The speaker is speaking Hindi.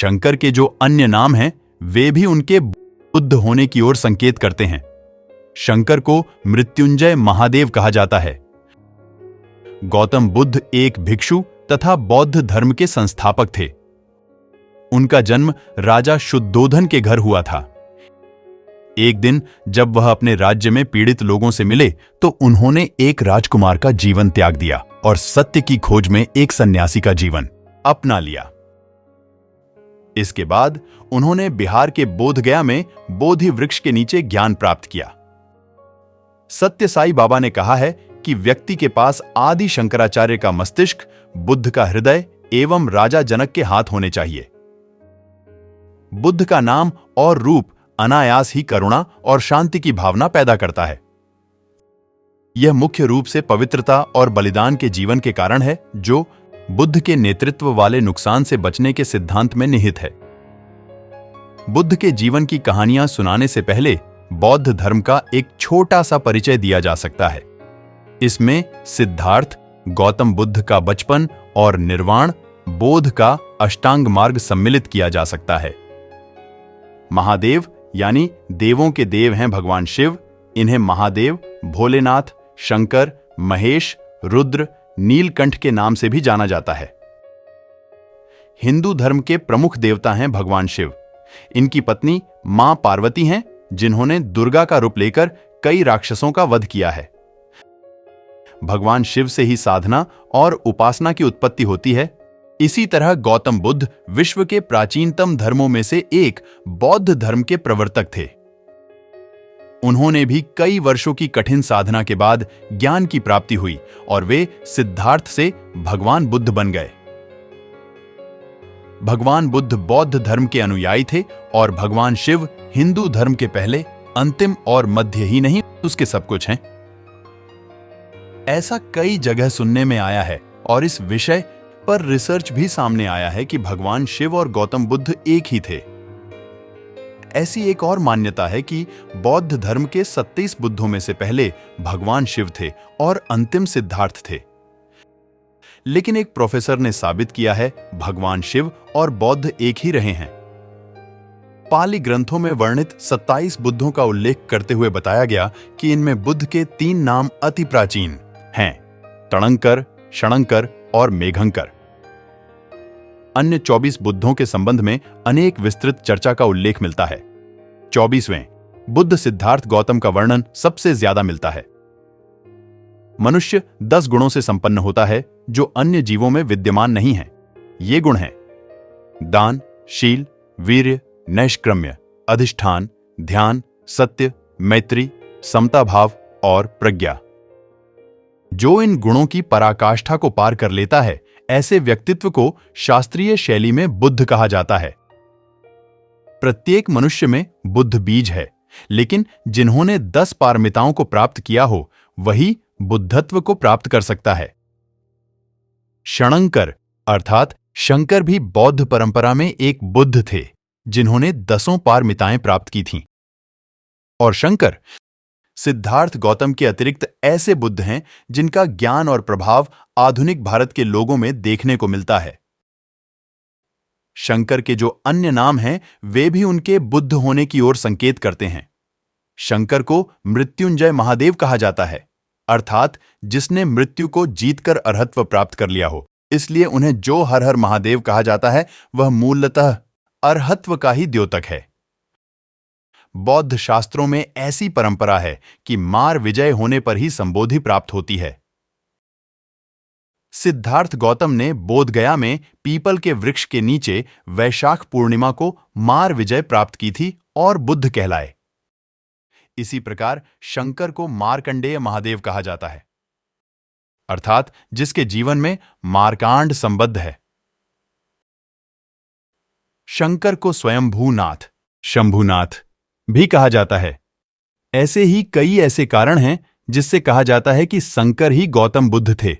शंकर के जो अन्य नाम हैं वे भी उनके बुद्ध होने की ओर संकेत करते हैं। शंकर को मृत्युंजय महादेव कहा जाता है। गौतम बुद्ध एक भिक्षु तथा बौद्ध धर्म के संस्थापक थे। उनका जन्म राजा शुद्धोधन के घर हुआ था। एक दिन जब वह अपने राज्य में पीड़ित लोगों से मिले तो उन्होंने एक राजकुमार का जीवन त्याग दिया और सत्य की खोज में एक सन्यासी का जीवन अपना लिया। इसके बाद उन्होंने बिहार के बोधगया में बोधि वृक्ष के नीचे ज्ञान प्राप्त किया। सत्य साई बाबा ने कहा है कि व्यक्ति के पास आदि शंकराचार्य का मस्तिष्क, बुद्ध का हृदय एवं राजा जनक के हाथ होने चाहिए। बुद्ध का नाम और रूप अनायास ही करुणा और शांति की भावना पैदा करता है। यह मुख्य रूप से पवित्रता और बलिदान के जीवन के कारण है जो बुद्ध के नेतृत्व वाले नुकसान से बचने के सिद्धांत में निहित है। बुद्ध के जीवन की कहानियां सुनाने से पहले बौद्ध धर्म का एक छोटा सा परिचय दिया जा सकता है। इसमें सिद्धार्थ, गौतम बुद्ध का बचपन और निर्वाण, बोध का अष्टांग मार्ग सम्मिलित किया जा सकता है। महादेव यानी देवों के देव हैं भगवान शिव। इन्हें महादेव, भोलेनाथ, शंकर, महेश, रुद्र, नीलकंठ के नाम से भी जाना जाता है। हिंदू धर्म के प्रमुख देवता हैं भगवान शिव। इनकी पत्नी मां पार्वती हैं जिन्होंने दुर्गा का रूप लेकर कई राक्षसों का वध किया है। भगवान शिव से ही साधना और उपासना की उत्पत्ति होती है। इसी तरह गौतम बुद्ध विश्व के प्राचीनतम धर्मों में से एक बौद्ध धर्म के प्रवर्तक थे। उन्होंने भी कई वर्षों की कठिन साधना के बाद ज्ञान की प्राप्ति हुई और वे सिद्धार्थ से भगवान बुद्ध बन गए। भगवान बुद्ध बौद्ध धर्म के अनुयायी थे और भगवान शिव हिंदू धर्म के पहले, अंतिम और मध्य ही नहीं उसके सब कुछ हैं। ऐसा कई जगह सुनने में आया है और इस विषय पर रिसर्च भी सामने आया है कि भगवान शिव और गौतम बुद्ध एक ही थे। ऐसी एक और मान्यता है कि बौद्ध धर्म के 27 बुद्धों में से पहले भगवान शिव थे और अंतिम सिद्धार्थ थे। लेकिन एक प्रोफेसर ने साबित किया है भगवान शिव और बौद्ध एक ही रहे हैं। पाली ग्रंथों में वर्णित 27 बुद्धों का उल्लेख करते हुए बताया गया कि इनमें बुद्ध के 3 नाम अति प्राचीन हैं, तणंकर, क्षणंकर और मेघंकर। अन्य 24 बुद्धों के संबंध में अनेक विस्तृत चर्चा का उल्लेख मिलता है। 24वें बुद्ध सिद्धार्थ गौतम का वर्णन सबसे ज्यादा मिलता है। मनुष्य 10 गुणों से संपन्न होता है जो अन्य जीवों में विद्यमान नहीं हैं। ये गुण हैं दान, शील, वीर्य, नैष्क्रम्य, अधिष्ठान, ध्यान, सत्य, मैत्री, समता भाव और प्रज्ञा। जो इन गुणों की पराकाष्ठा को पार कर लेता है ऐसे व्यक्तित्व को शास्त्रीय शैली में बुद्ध कहा जाता है। प्रत्येक मनुष्य में बुद्ध बीज है, लेकिन जिन्होंने 10 पारमिताओं को प्राप्त किया हो वही बुद्धत्व को प्राप्त कर सकता है। क्षणंकर अर्थात शंकर भी बौद्ध परंपरा में एक बुद्ध थे जिन्होंने 10 पारमिताएं प्राप्त की थीं। और शंकर सिद्धार्थ गौतम के अतिरिक्त ऐसे बुद्ध हैं जिनका ज्ञान और प्रभाव आधुनिक भारत के लोगों में देखने को मिलता है। शंकर के जो अन्य नाम हैं वे भी उनके बुद्ध होने की ओर संकेत करते हैं। शंकर को मृत्युंजय महादेव कहा जाता है, अर्थात जिसने मृत्यु को जीतकर अरहत्व प्राप्त कर लिया हो। इसलिए उन्हें जो हर हर महादेव कहा जाता है वह मूलतः अरहत्व का ही द्योतक है। बौद्ध शास्त्रों में ऐसी परंपरा है कि मार विजय होने पर ही संबोधि प्राप्त होती है। सिद्धार्थ गौतम ने बोधगया में पीपल के वृक्ष के नीचे वैशाख पूर्णिमा को मार विजय प्राप्त की थी और बुद्ध कहलाए। इसी प्रकार शंकर को मार्कंडेय महादेव कहा जाता है, अर्थात जिसके जीवन में मारकांड संबद्ध है। शंकर को स्वयंभूनाथ, शंभुनाथ भी कहा जाता है। ऐसे ही कई ऐसे कारण हैं जिससे कहा जाता है कि शंकर ही गौतम बुद्ध थे।